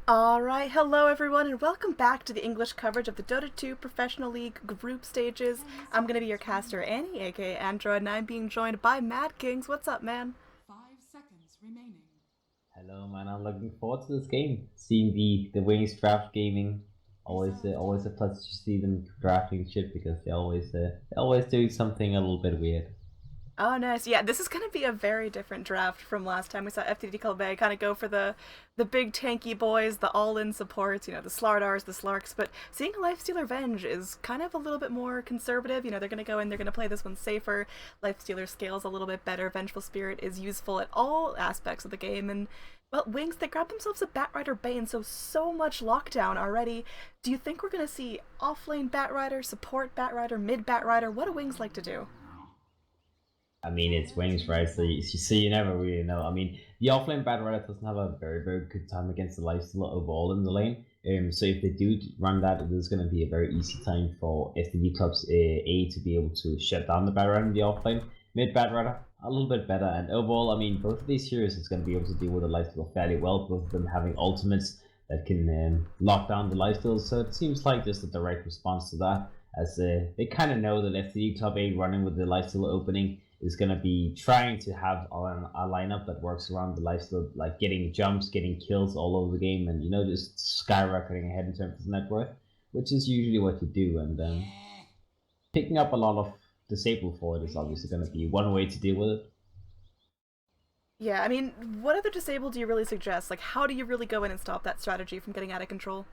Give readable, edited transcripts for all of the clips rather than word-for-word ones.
Alright, hello everyone, and welcome back to the English coverage of the Dota 2 Professional League group stages. I'm gonna be your caster, Annie, aka Android, and I'm being joined by Mad Kings. What's up, man? 5 seconds remaining. Hello, man. I'm looking forward to this game. Seeing the Wings draft gaming, always a Reset plus to see them drafting shit because they always do something a little bit weird. Oh, nice. Yeah, this is gonna be a very different draft from last time we saw FTD.A kind of go for the big tanky boys, the all-in supports, the Slardars, the Slarks, but seeing Lifestealer Venge is kind of a little bit more conservative. They're gonna go in, they're gonna play this one safer. Lifestealer scales a little bit better. Vengeful Spirit is useful at all aspects of the game, and well, Wings, they grabbed themselves a Batrider Bane, so much lockdown already. Do you think we're gonna see offlane Batrider, support Batrider, mid Batrider? What do Wings like to do? I mean, it's Wings, right? So you never really know. I mean, the offlane bad Reddit doesn't have a very good time against the lifesteal overall in the lane. So if they do run that, it is going to be a very easy time for FTD clubs A to be able to shut down the bad Reddit in the offlane. Mid bad Reddit a little bit better, and overall, I mean, both of these heroes is going to be able to deal with the lifesteal fairly well. Both of them having ultimates that can lock down the lifesteal. So it seems like just a direct response to that, as they kind of know that FTD club A running with the lifesteal opening is going to be trying to have a lineup that works around the lifesteal, like getting jumps, getting kills all over the game, and just skyrocketing ahead in terms of net worth, which is usually what you do. And picking up a lot of disable for it is obviously going to be one way to deal with it. Yeah, I mean, what other disable do you really suggest? Like, how do you really go in and stop that strategy from getting out of control?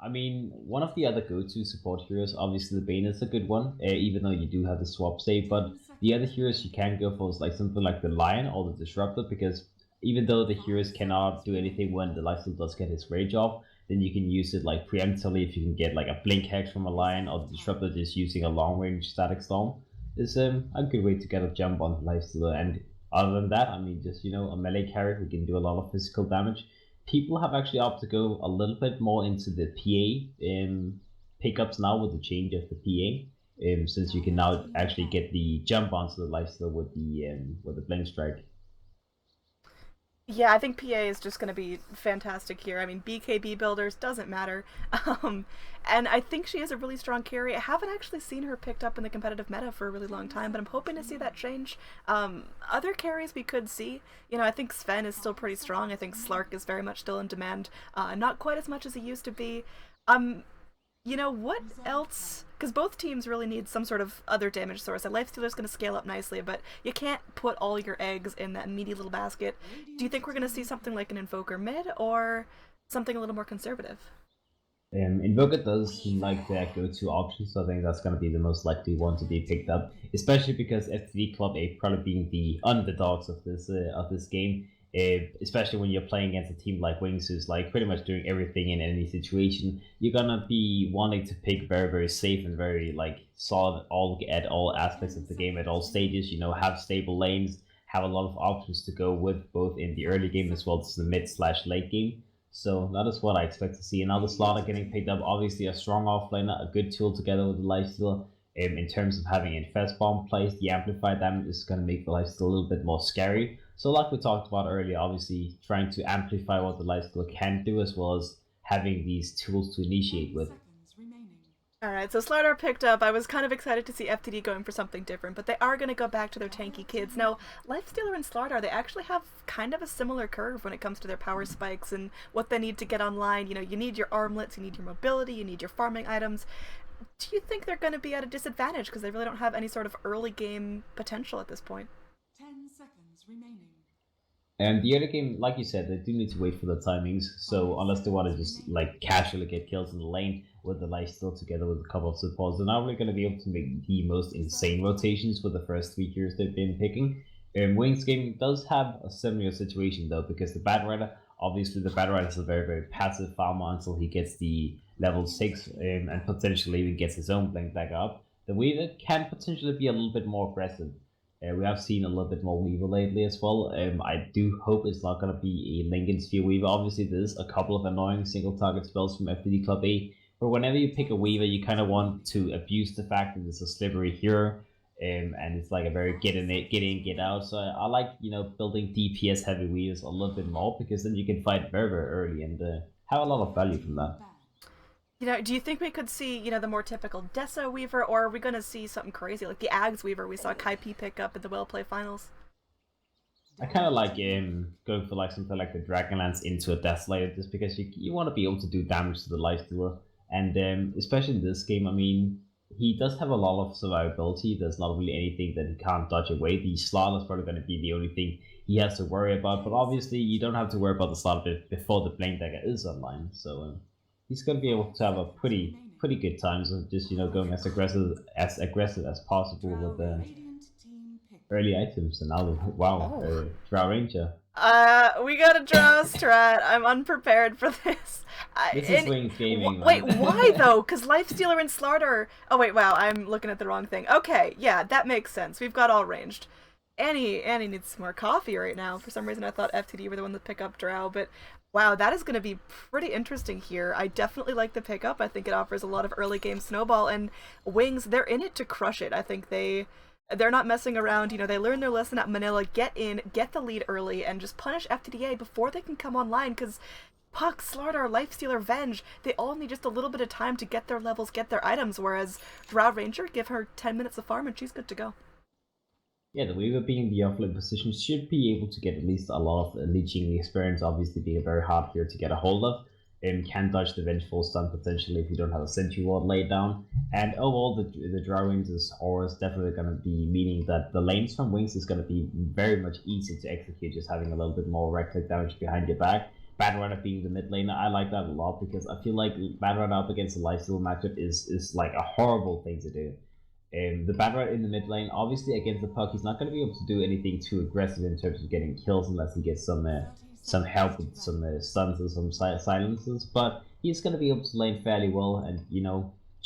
I mean, one of the other go-to support heroes, obviously the Bane is a good one, even though you do have the swap save. But 10 the other seconds. heroes you can go for is like something like the Lion or the Disruptor, because even though the heroes 5 cannot seconds do anything remaining. when the lifesteal does get his rage off, then you can use it like preemptively if you can get like a blink hex from a Lion, or the Reset Disruptor time. just using a long range static storm is a good way to get a jump on the lifesteal. And other than that, I mean, just a melee carry who can do a lot of physical damage. People have actually opted to go a little bit more into the PA pickups now with the change of the PA, since you can now Directing actually attack. get the jump onto the lifesteal with the blink strike. Yeah, I think PA is just going to be fantastic here. I mean, BKB builders doesn't matter. Um, and I think she is a really strong carry. I haven't actually seen her picked up in the competitive meta for a really long 10 time, but I'm seconds hoping to see that remaining. change. Other carries we could see, I think Sven is still 5 pretty strong. I seconds think Slark remaining. is very much still in demand. Not quite as much as he used to be. Um, what Reset else? time. Because both teams really need some sort of other damage source. And Lifestealer's going to scale up nicely, but you can't put all your eggs in that meaty little basket. Do you Radiant think we're going to see team something like an win. Invoker mid or something a little more conservative? Invoker does seem like their go-to option, so I think that's going to be the most likely one to be picked Dominating. up, especially because FTV Club A probably being the underdogs of this game. Especially when you're playing against a team like Wings, who's like pretty much doing everything in any situation, you're gonna be wanting to pick very safe and very like solid all at all aspects 10 of the game at all seconds stages. remaining. Have stable lanes, have a lot of options to go with both in the early 5 game as well as the seconds mid remaining. slash late game. So that is what I expect to see. Another Radiant slaughter getting picked up. team Obviously, a strong offlaner, a good tool together with the lifesteal. In terms of having Infest Bomb placed, the amplified damage is going to make the lifesteal a little bit more scary. So, like we talked about earlier, obviously trying to amplify what the lifesteal can do, as well as having these tools to initiate 10 with. seconds remaining. Alright, so Slardar picked up. I was kind of excited to see FTD going for something different, but they are going to go back to their tanky kids. Directing Now, attack. Lifestealer and Slardar, they actually have kind of a similar curve when it comes to their power spikes and what they need to get online. You need your armlets, you need your mobility, you need your farming items. Do you think they're going to be at a disadvantage because they really don't have any sort of early game potential at this point? 10 seconds remaining. And the other game, like you said, they do need to wait for the timings. 5 So unless they want to seconds just remaining. like casually get kills in the lane with the life still together with a couple of supports, they're not really going to be able to make the most Reset insane time. rotations with the first 3 heroes they've been picking. Wings Gaming does have a similar situation though, because the Bad Rider, obviously the Bad Rider is a very passive farmer until he gets the level Radiant 6 team and win. potentially even gets his own blink back up. The Weaver can potentially be a little bit more aggressive. We have seen a little bit more Weaver lately as well. I do hope it's not going to be a Lincoln Sphere Weaver. Obviously, there's a couple of annoying single target spells from FTD Club A, but whenever you pick a 10 Weaver, you kind seconds of want remaining. to abuse the fact that it's a slippery hero. and it's like a very get in, get out. So I like building DPS heavy weavers a little bit more because then you can fight very very early and have a lot of value from that. Do you think we could see, the more typical Deso Weaver, or are we going to see something crazy like the Ags Weaver we saw Kai P pick up at the Well Play Finals? I kind of like going for like something like the Dragonlance into a Death Slayer just because you want to be able to do damage to the Lifestealer. And especially in this game, I mean, he does have a lot of survivability. There's not really anything that he can't dodge away. The slot is probably going to be the only thing he has to worry about. But obviously, you don't have to worry about the slot before the Blink Dagger is online. So he's going to be able to have a pretty good time. So just going as aggressive as possible with the early items. And now, wow, Drow Ranger. We got a Drow strat. I'm unprepared for this. This is Wings Gaming. Wait, why though? Because Lifestealer and Slardar. Oh wait, wow, I'm looking at the wrong thing. Okay, yeah, that makes sense. We've got all ranged. Annie needs some more coffee right now. For some reason, I thought FTD were the one to pick up Drow, but wow, that is going to be pretty interesting here. I definitely like the pickup. I think it offers a lot of early game snowball, and Wings, they're in it to crush it. I think they're not messing around. They learn their lesson at Manila, get in, get the lead early, and just punish FTD.A before they can come online, because Puck, Slardar, Lifestealer, Venge, they all need just a little bit of time to get their levels, get their items, whereas Drow Ranger, give her 10 minutes of farm and she's good to go. Yeah, the Weaver being the offlane position should be able to get at least a lot of leeching experience, obviously being very hard here to get a hold of. Can dodge the Vengeful stun potentially if you don't have a Sentry Ward laid down. And overall, the Drow Ranger's aura is definitely going to be meaning that the lanes from Wings is going to be very much easier to execute, just having a little bit more right-click damage behind your back. Batrunner being the mid laner, I like that a lot because I feel like Batrunner up against the Lifesteal matchup is like a horrible thing to do. The Batrunner in the mid lane, obviously against the Puck, he's not going to be able to do anything too aggressive in terms of getting kills unless he gets some help with some stuns and some silences, but he's going to be able to lane fairly well, and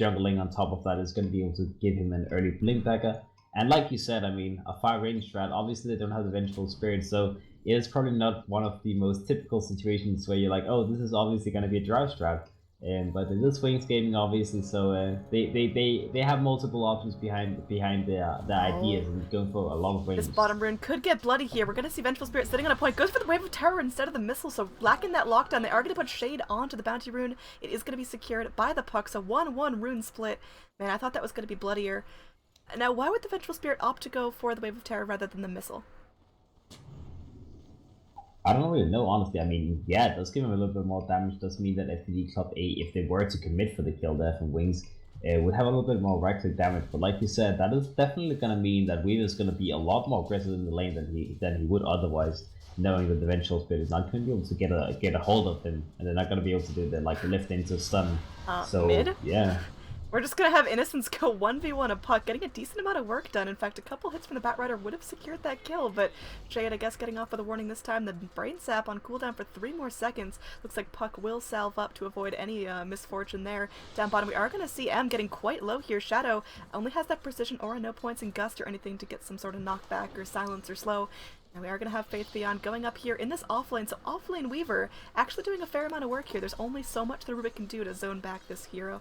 jungling on top of that is going to be able to give him an early blink dagger. And like you said, I mean, a 5-range strat, obviously they don't have the Vengeful Spirit, so it is probably not one of the most typical situations where you're like, oh, this is obviously going to be a Drow strat. But it is Wings Gaming, obviously, so they have multiple options behind the ideas and going for a lot of waves. This bottom rune could get bloody here. We're going to see Vengeful Spirit sitting on a point. Goes for the Wave of Terror instead of the missile, so lacking that lockdown. They are going to put Shade onto the Bounty rune. It is going to be secured by the Puck, so 1-1 rune split. Man, I thought that was going to be bloodier. Now, why would the Vengeful Spirit opt to go for the Wave of Terror rather than the missile? I don't really know, honestly. I mean, yeah, it does give him a little bit more damage. Does mean that FTD.A, if they were to commit for the kill death and Wings, would have a little bit more right-click damage. But like you said, that is definitely going to mean that Weaver's going to be a lot more aggressive in the lane than he would otherwise, knowing that the Vengeful Spirit is not going to be able to get a hold of him, and they're not going to be able to do the lift into stun. So mid? Yeah. We're just going to have Innocence go 1v1 a Puck, getting a decent amount of work done. In fact, a couple hits from the Batrider would have secured that kill, but Jade, I guess, getting off with a warning this time. The Brain Sap on cooldown for 3 more seconds. Looks like Puck will salve up to avoid any misfortune there. Down bottom, we are going to see M getting quite low here. Shadow only has that Precision Aura, no points in Gust or anything to get some sort of knockback or silence or slow. And we are going to have Faith Beyond going up here in this offlane. So offlane Weaver actually doing a fair amount of work here. There's only so much the Rubik can do to zone back this hero.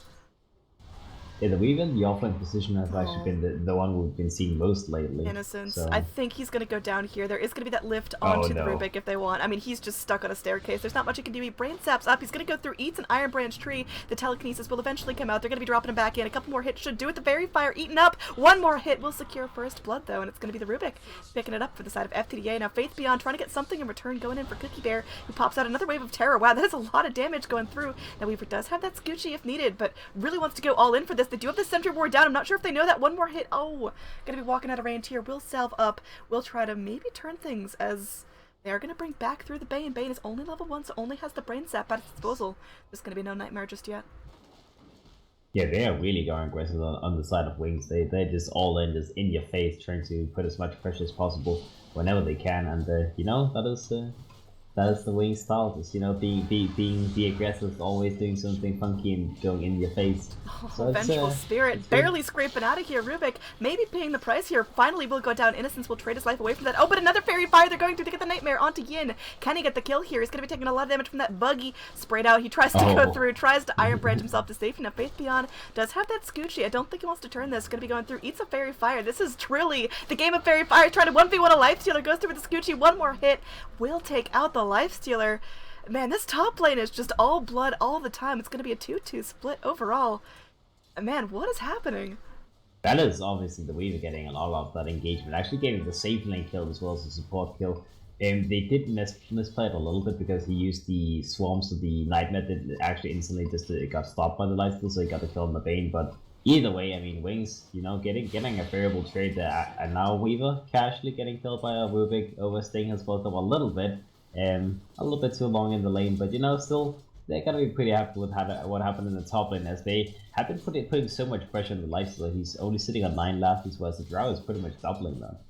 Yeah, the Weaver, the offline position has actually been the one we've been seeing most lately. Innocence. So. I think he's going to go down here. There is going to be that lift onto the Rubik if they want. I mean, he's just stuck on a staircase. There's not much he can do. He brain saps up. He's going to go through, eats an Iron Branch tree. The telekinesis will eventually come out. They're going to be dropping him back in. A couple more hits should do it. The Fairy Fire eaten up. One more hit will secure first blood, though, and it's going to be the Rubik picking it up for the side of FTD.A. Now, Faith Beyond trying to get something in return, going in for Cookie Bear, who pops out another Wave of Terror. Wow, that is a lot of damage going through. Now, Weaver does have that Scoochie if needed, but really wants to go all in for this. They do have the Sentry Ward down. I'm not sure if they know that. One more hit. Oh, gonna be walking out of range here. We'll salve up. We'll try to maybe turn things as they are gonna bring back through the Bane. Bane is only level 1, so only has the Brain Sap at its disposal. There's gonna be no Nightmare just yet. Yeah, they are really going aggressive on the side of Wings. They're just all in, just in your face, trying to put as much pressure as possible whenever they can. And, that is that is the Wing style. Just, you know, being the aggressive, always doing something funky and going in your face. So Vengeful Spirit it's barely scraping out of here. Rubik maybe paying the price here. Finally will go down. Innocence will trade his life away from that. Oh, but another fairy fire they're going to get the Nightmare onto Yin. Can he get the kill here? He's going to be taking a lot of damage from that buggy sprayed out. He tries to go through, tries to Iron Branch himself to safety. Now Faith Beyond does have that Scoochie. I don't think he wants to turn this. Going to be going through. Eats a fairy fire. This is truly the game of fairy fire. Trying to 1v1 a life stealer. Goes through with the Scoochie. One more hit will take out the life stealer. Man, this top lane is just all blood all the time. It's going to be a 2-2 split overall. Man, what is happening? That is obviously the Weaver getting a lot of that engagement, actually getting the safe lane kill as well as the support kill. They did misplay it a little bit because he used the swarms of the Nightmare that actually instantly just got stopped by the lifesteal, so he got the kill on the Bane. But either way, I mean, Wings, you know, getting a variable trade there, and now Weaver casually getting killed by a Rubik over Sting has built up a little bit too long in the lane, but you know, still they're gonna be pretty happy with what happened in the top lane, as they have been putting so much pressure on the lifesteal. He's only sitting on 9 left, whereas the Drow is pretty much doubling that.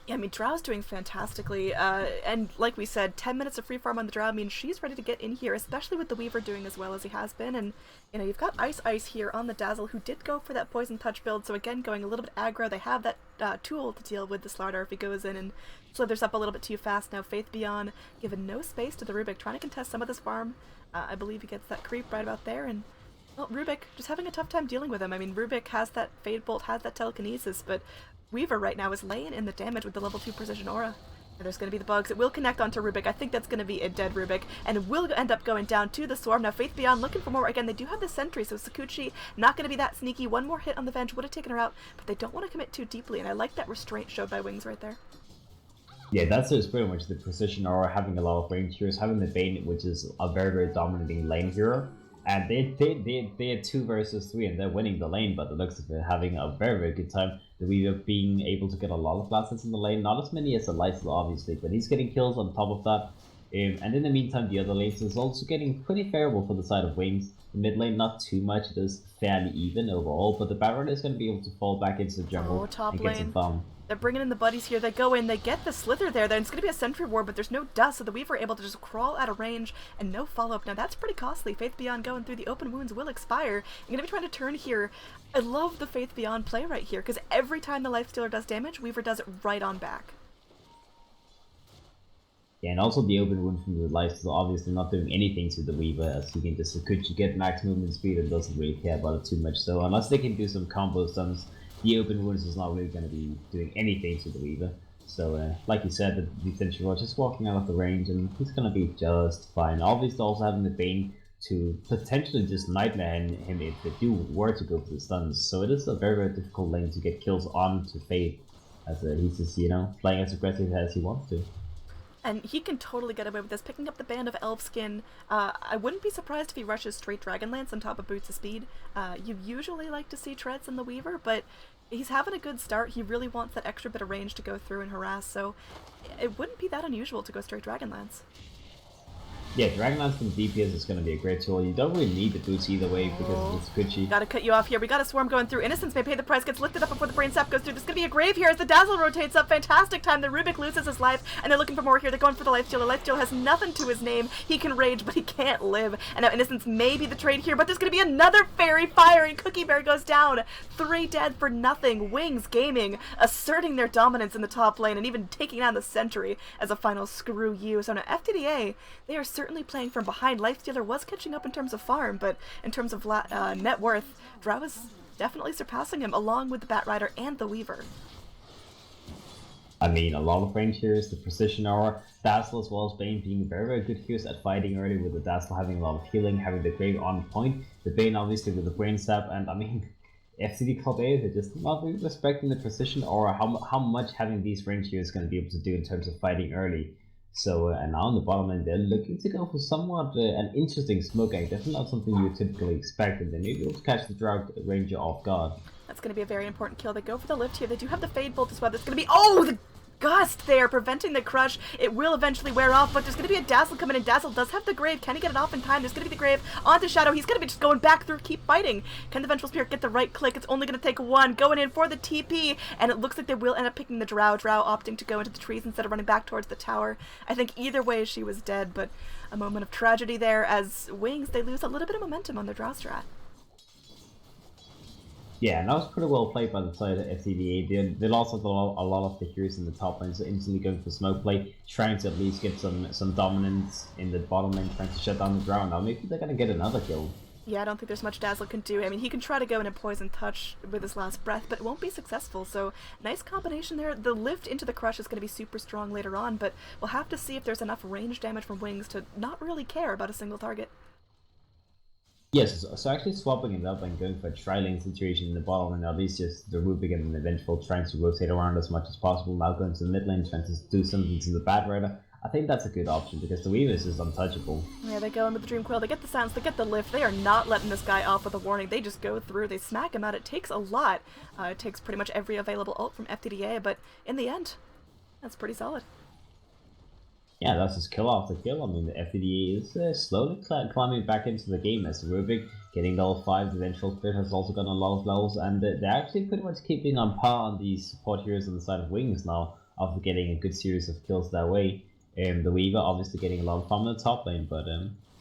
Yeah, I mean, Drow's doing fantastically, and like we said, 10 minutes of free farm on the Drow means she's ready to get in here, especially with the Weaver doing as well as he has been, and, you know, you've got Ice here on the Dazzle, who did go for that Poison Touch build, so again, going a little bit aggro. They have that tool to deal with the Slardar if he goes in and slithers up a little bit too fast. Now, Faith Beyond, given no space to the Rubik, trying to contest some of this farm. I believe he gets that creep right about there, and, well, Rubik just having a tough time dealing with him. I mean, Rubik has that Fade Bolt, has that Telekinesis, but Weaver right now is laying in the damage with the level 2 Precision Aura. And there's going to be the bugs. It will connect onto Rubik. I think that's going to be a dead Rubik, and it will end up going down to the Swarm. Now, Faith Beyond looking for more. Again, they do have the Sentry, so Sakuchi not going to be that sneaky. One more hit on the Venge would have taken her out, but they don't want to commit too deeply, and I like that restraint showed by Wings right there. Yeah, that's just pretty much the Precision Aura, having a lot of range heroes, having the Bane, which is a very, very dominating lane hero. And they had 2 versus 3 and they're winning the lane, but it looks like they're having a very, very good time. The Weaver being able to get a lot of blast hits in the lane, not as many as the Lifesteal obviously, but he's getting kills on top of that. And in the meantime, the other lanes is also getting pretty favorable for the side of Wings. The mid lane, not too much, it is fairly even overall, but the Baron is going to be able to fall back into the jungle and get some farm. They're bringing in the buddies here. They go in, they get the Slither there. Then it's going to be a Sentry Ward, but there's no dust, so the Weaver able to just crawl out of range and no follow-up. Now that's pretty costly. Faith Beyond going through the open wounds will expire. You're going to be trying to turn here. I love the Faith Beyond play right here, because every time the Lifestealer does damage, Weaver does it right on back. Yeah, and also the open wound from the Lifesteal obviously not doing anything to the Weaver, as he can just get max movement speed and doesn't really care about it too much. So unless they can do some combo stuns, the open wounds is not really going to be doing anything to the Weaver. So, like you said, the Sentry Ward just walking out of the range, and he's going to be just fine. Obviously, also having the Bane to potentially just Nightmare him if they were to go for the stuns. So it is a very, very difficult lane to get kills on to Faith, as he's just, you know, playing as aggressive as he wants to. And he can totally get away with this, picking up the Band of Elfskin. I wouldn't be surprised if he rushes straight Dragonlance on top of Boots of Speed. You usually like to see treads in the Weaver, but he's having a good start. He really wants that extra bit of range to go through and harass, so it wouldn't be that unusual to go straight Dragonlance. Yeah, Dragonlance from DPS is going to be a great tool. You don't really need the boots either way because it's Gucci. Gotta cut you off here. We got a Swarm going through. Innocence may pay the price, gets lifted up before the Brain Sap goes through. There's gonna be a grave here as the Dazzle rotates up. Fantastic time. The Rubik loses his life, and they're looking for more here. They're going for the Lifestealer. Lifestealer has nothing to his name. He can rage, but he can't live. And now Innocence may be the trade here, but there's gonna be another Fairy Fire, and Cookie Bear goes down. 3 dead for nothing. Wings Gaming asserting their dominance in the top lane and even taking down the Sentry as a final screw you. So now FTD.A, they are certainly playing from behind. Lifestealer was catching up in terms of farm, but in terms of net worth, Drow is definitely surpassing him, along with the Batrider and the Weaver. I mean, a lot of range heroes, the Precision Aura, Dazzle as well as Bane being very, very good heroes at fighting early, with the Dazzle having a lot of healing, having the Grave on point, the Bane obviously with the Brain Sap, and I mean, FTD.A, they're just not really respecting the Precision Aura, how much having these range heroes is going to be able to do in terms of fighting early. So, and now on the bottom lane, they're looking to go for somewhat an interesting smoke egg. That's not something you would typically expect, and they may be able to catch the Drow Ranger off guard. That's going to be a very important kill. They go for the lift here. They do have the Fade Bolt as well. There's going to be... Oh! gust there, preventing the crush. It will eventually wear off, but there's going to be a Dazzle coming in. Dazzle does have the Grave. Can he get it off in time? There's going to be the Grave onto Shadow. He's going to be just going back through, keep fighting. Can the Vengeful Spirit get the right click? It's only going to take one. Going in for the TP, and it looks like they will end up picking the Drow. Drow opting to go into the trees instead of running back towards the tower. I think either way she was dead, but a moment of tragedy there as Wings, they lose a little bit of momentum on their Drow strat. Yeah, and that was pretty well played by the side of FTD.A. They lost a lot of the heroes in the top lane, so instantly going for smoke play, trying to at least get some dominance in the bottom lane, trying to shut down the Drow. Now maybe they're gonna get another kill. Yeah, I don't think there's much Dazzle can do. I mean, he can try to go in and Poison Touch with his last breath, but it won't be successful, so nice combination there. The lift into the crush is going to be super strong later on, but we'll have to see if there's enough range damage from Wings to not really care about a single target. Yes, so actually swapping it up and going for a tri-lane situation in the bottom and at least just removing it and the Vengeful, trying to rotate around as much as possible, now going to the mid lane, trying to do something to the Bat Rider. I think that's a good option because the Weaver is just untouchable. Yeah, they go in with the Dream Coil, they get the silence, they get the lift, they are not letting this guy off with a warning, they just go through, they smack him out. It takes a lot, it takes pretty much every available ult from FTD.A, but in the end, that's pretty solid. Yeah, that's his kill after kill. I mean, the FTD.A is slowly climbing back into the game as Rubik getting level 5. The Vengeful Spirit has also gotten a lot of levels, and they're actually pretty much keeping on par on these support heroes on the side of Wings now after getting a good series of kills that way. The Weaver obviously getting a lot of farm in the top lane, but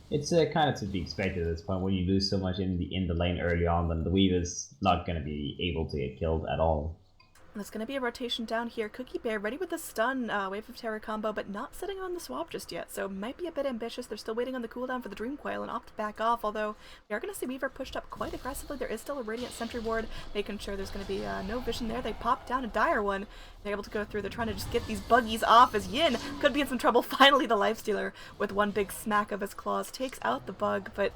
it's kind of to be expected at this point. When you lose so much in the lane early on, then the Weaver's not going to be able to get killed at all. There's going to be a rotation down here. Cookie Bear ready with the stun Wave of Terror combo, but not sitting on the swap just yet, so might be a bit ambitious. They're still waiting on the cooldown for the Dream Coil and opt back off, although we are going to see Weaver pushed up quite aggressively. There is still a Radiant Sentry Ward, making sure there's going to be no vision there. They pop down a dire one. They're able to go through. They're trying to just get these buggies off as Yin could be in some trouble. Finally, the Lifestealer with one big smack of his claws takes out the bug, but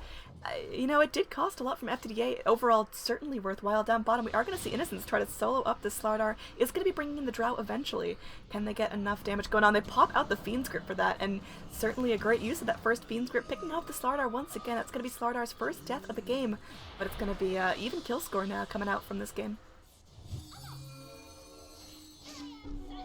you know, it did cost a lot from FTD.A. Overall, certainly worthwhile. Down bottom, we are going to see Innocence try to solo up this Slardar. Is going to be bringing in the Drow eventually. Can they get enough damage going on? They pop out the Fiend's Grip for that, and certainly a great use of that first Fiend's Grip, picking off the Slardar once again. That's going to be Slardar's first death of the game, but it's going to be even kill score now coming out from this game.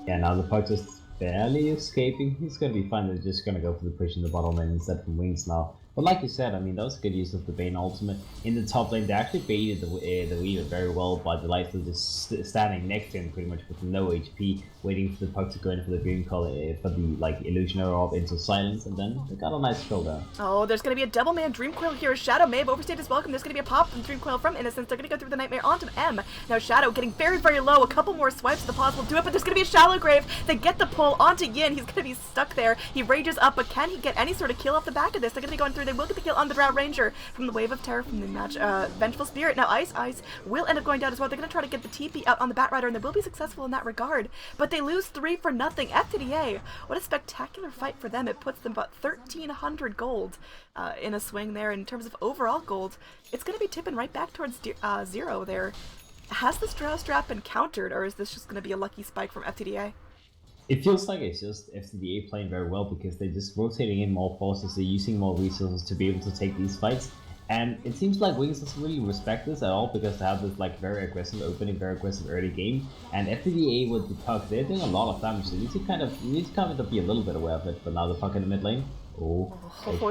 Yeah, now the puck just barely escaping. He's going to be fine. They're just going to go for the push in the bottom lane instead from Wings now. But like you said, I mean, that was a good use of the Bane ultimate. In the top lane, they actually baited the Weaver very well by the Lifestealer just standing next to him pretty much with no HP, waiting for the puck to go in for the Dream Coil for the Illusionary Orb into silence, and then they got a nice kill there. Oh, there's going to be a double man Dream Coil here. Shadow may have overstayed his welcome. There's going to be a pop from Dream Coil from Innocence. They're going to go through the Nightmare onto M. Now Shadow getting very, very low. A couple more swipes of the pause will do it, but there's going to be a Shallow Grave. They get the pull onto Yin. He's going to be stuck there. He rages up, but can he get any sort of kill off the back of this? They're going to be going through. They will get the kill on the Drow Ranger from the Wave of Terror from the match. Vengeful Spirit. Now Ice will end up going down as well. They're going to try to get the TP out on the Bat Rider, and they will be successful in that regard. But they lose 3 for nothing. FTD.A, what a spectacular fight for them. It puts them about 1,300 gold in a swing there. In terms of overall gold, it's going to be tipping right back towards 0 there. Has this Drow strap been countered, or is this just going to be a lucky spike from FTD.A? It feels like it's just FTD.A playing very well because they're just rotating in more forces, they're using more resources to be able to take these fights. And it seems like Wings doesn't really respect this at all because they have this very aggressive opening, very aggressive early game. And FTD.A with the puck, they're doing a lot of damage, so you need to kind of be a little bit aware of it. But now the puck in the mid lane. Oh,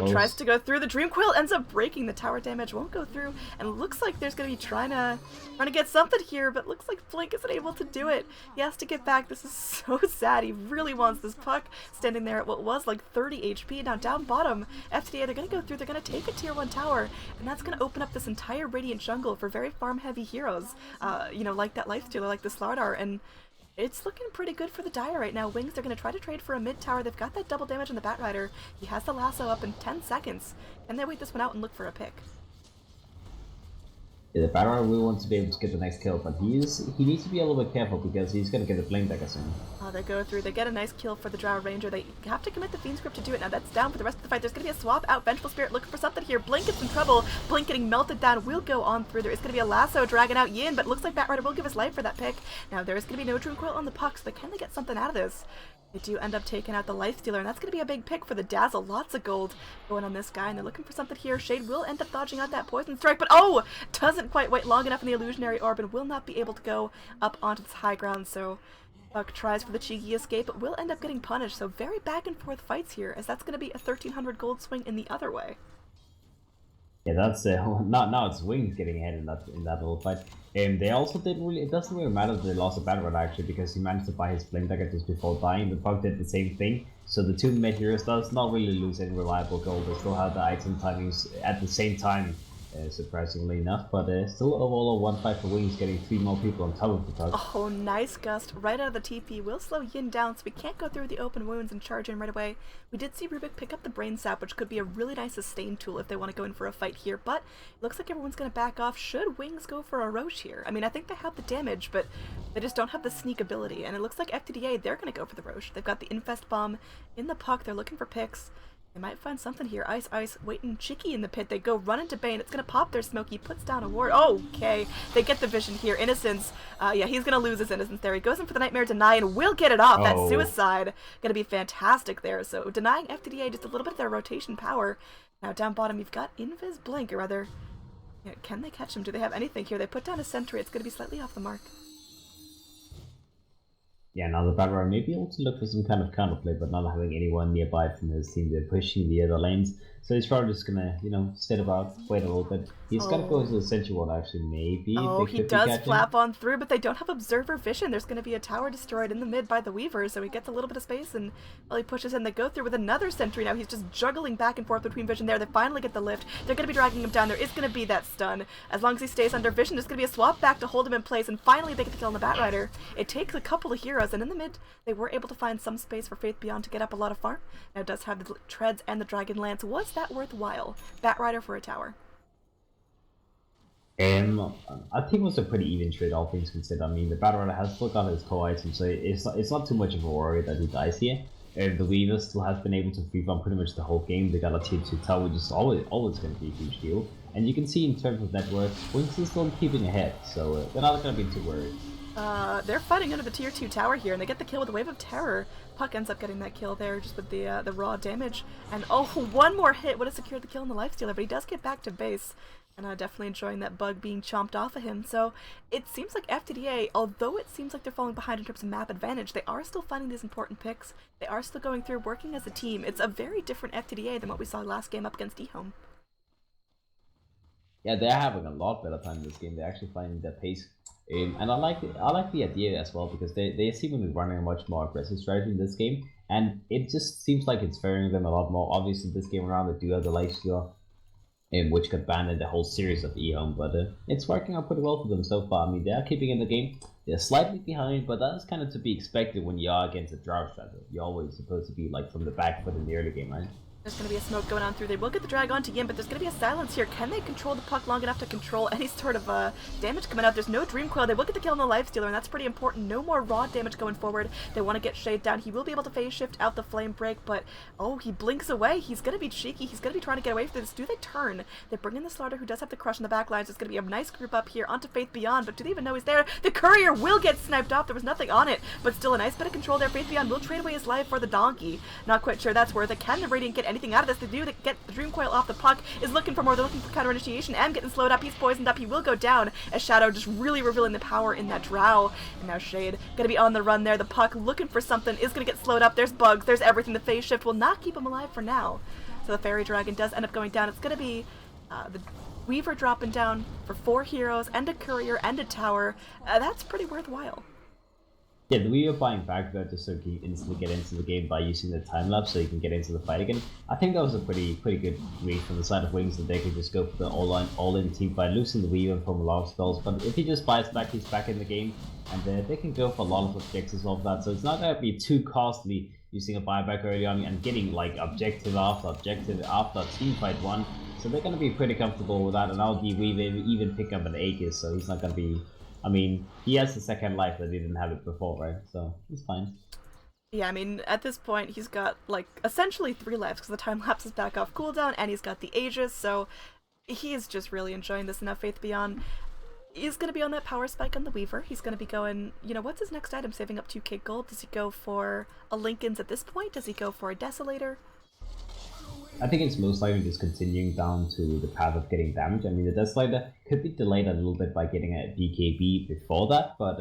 tries to go through. The Dream Coil ends up breaking. The tower damage won't go through, and it looks like there's going to be trying to get something here, but looks like Blink isn't able to do it. He has to get back. This is so sad. He really wants this puck standing there at what was like 30 HP. Now down bottom, FTD.A, they're going to go through. They're going to take a tier 1 tower, and that's going to open up this entire Radiant jungle for very farm-heavy heroes, you know, like that Lifestealer, like the Slardar, and it's looking pretty good for the Dire right now. Wings, they're going to try to trade for a mid tower. They've got that double damage on the Bat Rider. He has the lasso up in 10 seconds. Can they wait this one out and look for a pick? Yeah, the Bat Rider will want to be able to get the next kill, but he needs to be a little bit careful because he's going to get a flame dagger soon. They go through. They get a nice kill for the Drow Ranger. They have to commit the Fiend's Grip to do it. Now that's down for the rest of the fight. There's going to be a swap out. Vengeful Spirit looking for something here. Blink is in trouble. Blink getting melted down will go on through. There is going to be a lasso dragging out Yin, but it looks like Bat Rider will give his life for that pick. Now there is going to be no Dream Coil on the puck, so can they get something out of this? They do end up taking out the Lifestealer, and that's going to be a big pick for the Dazzle. Lots of gold going on this guy, and they're looking for something here. Shade will end up dodging out that Poison Strike, but doesn't quite wait long enough in the Illusionary Orb and will not be able to go up onto this high ground, so Buck tries for the cheeky escape, but will end up getting punished, so very back and forth fights here, as that's going to be a 1300 gold swing in the other way. Yeah, that's now it's Wings getting ahead in that little fight. And they also didn't really. It doesn't really matter that they lost a battle rod actually, because he managed to buy his flame dagger just before dying. The Puck did the same thing, so the two mid heroes does not really lose any reliable gold. They still have the item timings at the same time, surprisingly enough. But still overall a 1-5 for Wings, getting 3 more people on top of the Puck. Oh, nice gust right out of the TP. Will slow Yin down, so we can't go through the open wounds and charge in right away. We did see Rubik pick up the Brain Sap, which could be a really nice sustain tool if they want to go in for a fight here, but it looks like everyone's going to back off. Should Wings go for a Roche here? I mean, I think they have the damage, but they just don't have the sneak ability, and it looks like FTD.A, they're going to go for the Roche. They've got the Infest Bomb in the Puck. They're looking for picks. They might find something here. Ice, waiting Chicky in the pit. They go run into Bane. It's going to pop their smoke. He puts down a ward. Okay. They get the vision here. Innocence. Yeah, he's going to lose his innocence there. He goes in for the Nightmare Deny and will get it off. That suicide going to be fantastic there. So denying FTD.A just a little bit of their rotation power. Now down bottom, you've got Invis Blink, or rather, yeah, can they catch him? Do they have anything here? They put down a sentry. It's going to be slightly off the mark. Yeah, now the battle rod may be able to look for some kind of counterplay, but not having anyone nearby from his team. They're pushing the other lanes, so he's probably just gonna, sit about, wait a little bit. He's gonna go to the Sentry Ward, actually, maybe. Oh, he does flap on through, but they don't have Observer Vision. There's gonna be a tower destroyed in the mid by the Weaver, so he gets a little bit of space, and well, he pushes in. They go through with another Sentry now. He's just juggling back and forth between Vision there. They finally get the lift. They're gonna be dragging him down. There is gonna be that stun. As long as he stays under Vision, there's gonna be a swap back to hold him in place, and finally they get the kill on the Batrider. It takes a couple of heroes, and in the mid, they were able to find some space for Faith Beyond to get up a lot of farm. Now it does have the Treads and the Dragon Lance. Was that worthwhile? Batrider for a tower. I think it was a pretty even trade, all things considered. I mean, the Battle Rider has still got his core item, so it's not too much of a worry that he dies here. The Weaver still has been able to free farm pretty much the whole game. They got a tier 2 tower, which is always going to be a huge deal. And you can see in terms of net worth, Wings is still keeping ahead, so they're not going to be too worried. They're fighting under the tier 2 tower here, and they get the kill with a Wave of Terror. Puck ends up getting that kill there just with the raw damage. And one more hit would have secured the kill on the Lifestealer, but he does get back to base. And definitely enjoying that bug being chomped off of him. So it seems like FTD.A, although it seems like they're falling behind in terms of map advantage, they are still finding these important picks. They are still going through, working as a team. It's a very different FTD.A than what we saw last game up against eHome. Yeah, they're having a lot better time in this game. They're actually finding their pace. And I like the idea as well, because they seemingly running a much more aggressive strategy in this game, and it just seems like it's favoring them a lot more. Obviously, this game around they do have the Lifestealer, which got banned in the whole series of eHome, but it's working out pretty well for them so far. I mean, they are keeping in the game. They're slightly behind, but that's kind of to be expected when you are against a drought strategy. You're always supposed to be like from the back foot in the early game, right? There's going to be a smoke going on through. They will get the drag onto Yin, but there's going to be a silence here. Can they control the Puck long enough to control any sort of damage coming out? There's no Dream Coil. They will get the kill on the Lifestealer, and that's pretty important. No more raw damage going forward. They want to get Shade down. He will be able to phase shift out the Flame Break, but he blinks away. He's going to be cheeky. He's going to be trying to get away from this. Do they turn? They bring in the Slaughter, who does have the crush in the back lines. It's going to be a nice group up here onto Faith Beyond, but do they even know he's there? The Courier will get sniped off. There was nothing on it, but still a nice bit of control there. Faith Beyond will trade away his life for the Donkey. Not quite sure that's worth it. Can the Radiant get anything out of this? They do. They get the Dream Coil off the Puck, is looking for more. They're looking for counter initiation. M getting slowed up. He's poisoned up. He will go down as Shadow just really revealing the power in that Drow. And now Shade gonna be on the run there. The Puck looking for something is gonna get slowed up. There's bugs. There's everything. The phase shift will not keep him alive for now. So the Fairy Dragon does end up going down. It's gonna be the Weaver dropping down for 4 heroes and a Courier and a Tower. That's pretty worthwhile. Yeah, the Weaver buying back there just so you can instantly get into the game by using the time lapse so you can get into the fight again. I think that was a pretty good read from the side of Wings, that they could just go for the all-in team fight, losing the Weaver from a lot of spells. But if he just buys back, he's back in the game, and they can go for a lot of objectives as well for that. So it's not going to be too costly using a buyback early on and getting like objective after team fight 1. So they're going to be pretty comfortable with that, and now the Weaver even pick up an Aegis, so he's not going to be... I mean, he has the second life that he didn't have it before, right? So, he's fine. Yeah, I mean, at this point, he's got, like, essentially 3 lives, because the time lapse is back off cooldown, and he's got the Aegis, so he is just really enjoying this. Now Faith Beyond is going to be on that power spike on the Weaver. He's going to be going, what's his next item? Saving up 2k gold. Does he go for a Linken's at this point? Does he go for a Desolator? I think it's most likely just continuing down to the path of getting damage. I mean, the Desolator could be delayed a little bit by getting a BKB before that, but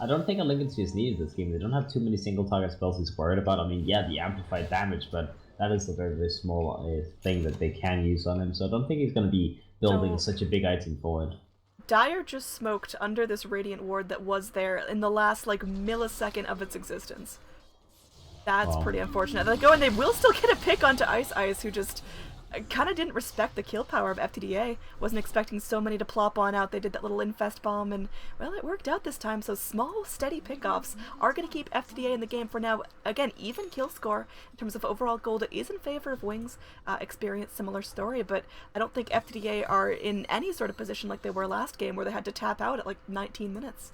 I don't think a Lincoln Sphere is needed this game. They don't have too many single target spells he's worried about. I mean, yeah, the amplified damage, but that is a very, very small thing that they can use on him. So I don't think he's going to be building So- such a big item forward. Dire just smoked under this Radiant Ward that was there in the last, like, millisecond of its existence. That's Wow. pretty unfortunate. They go and they will still get a pick onto Ice Ice, who just kind of didn't respect the kill power of FTD.A. Wasn't expecting so many to plop on out. They did that little infest bomb, and, well, it worked out this time. So small, steady pickoffs are going to keep FTD.A in the game for now. Again, even kill score in terms of overall gold is in favor of Wings. Experience similar story, but I don't think FTD.A are in any sort of position like they were last game, where they had to tap out at like 19 minutes.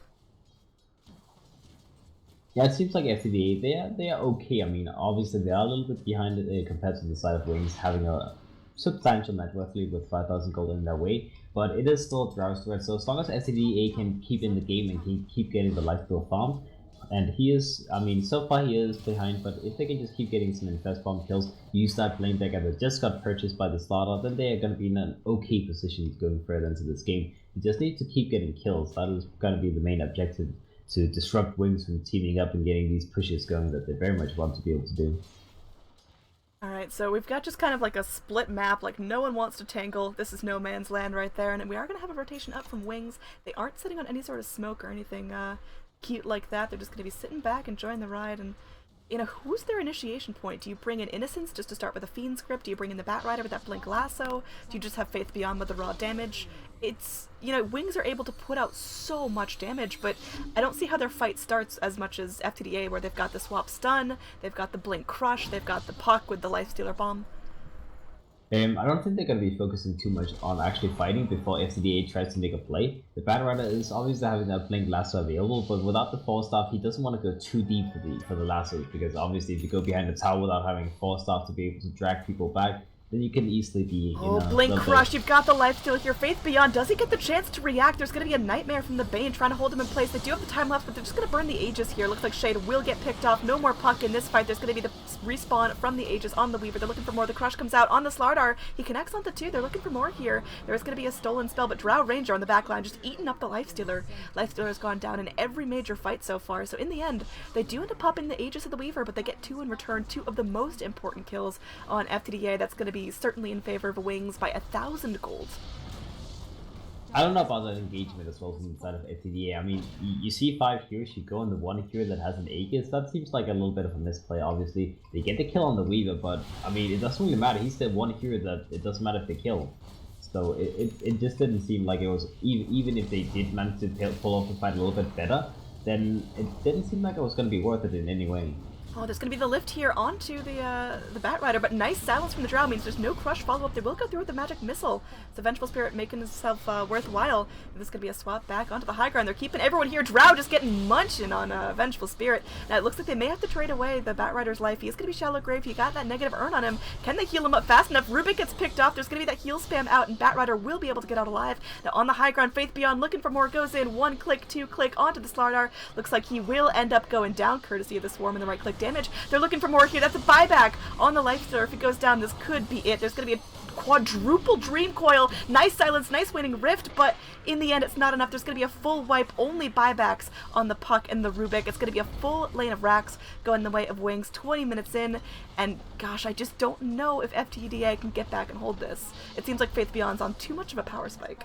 Yeah, it seems like FTD.A, they are okay. I mean, obviously they are a little bit behind compared to the side of Wings, having a substantial net worth lead with 5,000 gold in their way, but it is still a Drowse threat. So as long as FTD.A can keep in the game and can keep getting the life steal farm, and he is, I mean, so far he is behind, but if they can just keep getting some infest bomb kills, use that flame decker that just got purchased by the starter, then they are going to be in an okay position going further into this game. You just need to keep getting kills. That is going to be the main objective, to disrupt Wings from teaming up and getting these pushes going that they very much want to be able to do. Alright, so we've got just kind of like a split map, like no one wants to tangle. This is no man's land right there, and we are going to have a rotation up from Wings. They aren't sitting on any sort of smoke or anything cute like that. They're just going to be sitting back, enjoying the ride, and, you know, who's their initiation point? Do you bring in Innocence just to start with a Fiend script? Do you bring in the Bat Rider with that Blink Lasso? Do you just have Faith Beyond with the raw damage? It's, you know, Wings are able to put out so much damage, but I don't see how their fight starts as much as FTD.A, where they've got the Swap Stun, they've got the Blink Crush, they've got the Puck with the Lifestealer Bomb. I don't think they're going to be focusing too much on actually fighting before FTD.A tries to make a play. The Bat Rider is obviously having that Blink Lasso available, but without the Force Staff, he doesn't want to go too deep for the Lasso, because obviously if you go behind the tower without having Force Staff to be able to drag people back, then you can easily be, Blink Crush, you've got the Lifesteal here. Faith Beyond, does he get the chance to react? There's going to be a Nightmare from the Bane trying to hold him in place. They do have the time left, but they're just going to burn the Aegis here. Looks like Shade will get picked off. No more Puck in this fight. There's going to be the respawn from the Aegis on the Weaver. They're looking for more. The Crush comes out on the Slardar. He connects onto two. They're looking for more here. There's going to be a stolen spell, but Drow Ranger on the back line just eating up the Lifestealer. Lifestealer has gone down in every major fight so far, so in the end, they do end up popping the Aegis of the Weaver, but they get two in return, two of the most important kills on FTD.A. That's going to be certainly in favor of Wings by 1,000 gold. I don't know about that engagement as well from the side of FTD.A. I mean, you see 5 heroes, you go on the 1 hero that has an Aegis. That seems like a little bit of a misplay, obviously. They get the kill on the Weaver, but, I mean, it doesn't really matter. He's the 1 hero that it doesn't matter if they kill. So it just didn't seem like it was, even if they did manage to pull off the fight a little bit better, then it didn't seem like it was going to be worth it in any way. Oh, there's going to be the lift here onto the Bat Rider, but nice silence from the Drow means there's no Crush follow-up. They will go through with the Magic Missile. So Vengeful Spirit making himself worthwhile. This is going to be a swap back onto the high ground. They're keeping everyone here. Drow just getting munching on Vengeful Spirit. Now it looks like they may have to trade away the Bat Rider's life. He is going to be Shallow Grave. He got that negative earn on him. Can they heal him up fast enough? Rubik gets picked off. There's going to be that heal spam out, and Bat Rider will be able to get out alive. Now on the high ground, Faith Beyond looking for more. Goes in. 1 click, 2 click onto the Slardar. Looks like he will end up going down courtesy of the Swarm and the right click damage. They're looking for more here. That's a buyback on the Lifestealer. If it goes down, this could be it. There's going to be a quadruple Dream Coil. Nice silence, nice waning Rift, but in the end, it's not enough. There's going to be a full wipe, only buybacks on the Puck and the Rubik. It's going to be a full lane of racks going the way of Wings. 20 minutes in, and gosh, I just don't know if FTD.A can get back and hold this. It seems like Faith Beyond's on too much of a power spike.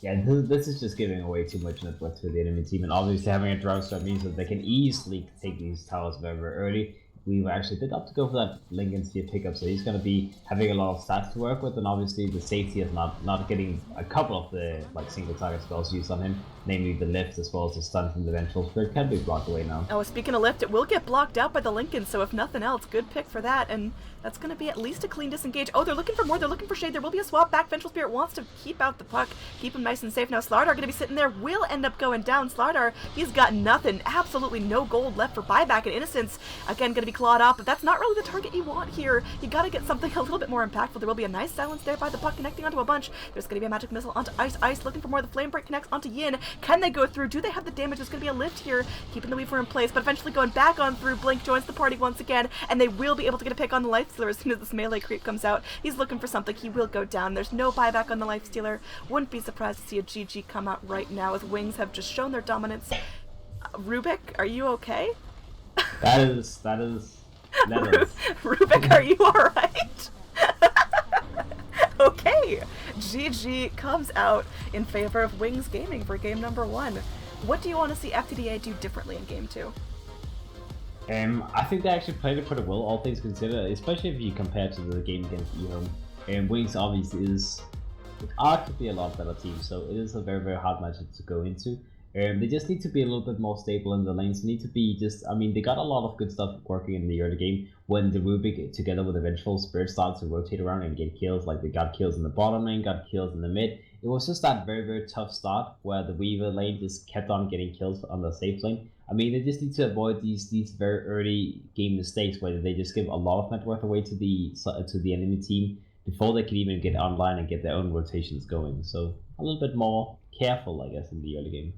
Yeah, this is just giving away too much net worth to the enemy team, and obviously having a Drought Strap means that they can easily take these towers very, very early. We actually did opt to go for that Lincoln Sphere pickup, so he's going to be having a lot of stats to work with, and obviously the safety is not getting a couple of the single target spells used on him, namely the lift as well as the stun from the Vengeful Spirit can be blocked away now. Oh, speaking of lift, it will get blocked out by the Lincoln, so if nothing else, good pick for that, and that's going to be at least a clean disengage. Oh, they're looking for more, they're looking for Shade, there will be a swap back. Vengeful Spirit wants to keep out the Puck, keep him nice and safe. Now Slardar going to be sitting there, will end up going down. Slardar, he's got nothing, absolutely no gold left for buyback, and Innocence, again, going to be clawed off, but that's not really the target you want here. You got to get something a little bit more impactful. There will be a nice silence there by the Puck connecting onto a bunch. There's going to be a Magic Missile onto Ice Ice, looking for more. The Flame Break connects onto Yin. Can they go through? Do they have the damage? There's going to be a lift here, keeping the Weaver in place, but eventually going back on through. Blink joins the party once again, and they will be able to get a pick on the Lifestealer as soon as this melee creep comes out. He's looking for something. He will go down. There's no buyback on the Lifestealer. Wouldn't be surprised to see a GG come out right now, as Wings have just shown their dominance. Rubik, are you okay? That is. Rubik, are you alright? Okay, GG comes out in favor of Wings Gaming for game number 1. What do you want to see FTD.A do differently in game 2? I think they actually played it pretty well, all things considered, especially if you compare to the game against eHome. Wings obviously is arguably a lot better team, so it is a very, very hard matchup to go into. They just need to be a little bit more stable in the lanes. They need to be just, I mean, they got a lot of good stuff working in the early game when the Rubik together with the Vengeful Spirit started to rotate around and get kills. Like they got kills in the bottom lane, got kills in the mid. It was just that very, very tough start where the Weaver lane just kept on getting kills on the safe lane. I mean, they just need to avoid these very early game mistakes where they just give a lot of net worth away to the enemy team before they can even get online and get their own rotations going. So a little bit more careful, I guess, in the early game.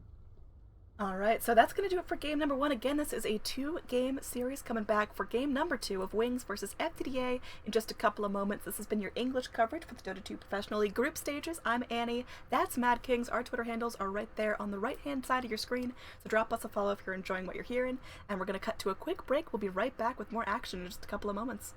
Alright, so that's going to do it for game number 1. Again, this is a 2-game series coming back for game number 2 of Wings versus FTD.A in just a couple of moments. This has been your English coverage for the Dota 2 Professional League group stages. I'm Annie. That's Mad Kings. Our Twitter handles are right there on the right-hand side of your screen, so drop us a follow if you're enjoying what you're hearing. And we're going to cut to a quick break. We'll be right back with more action in just a couple of moments.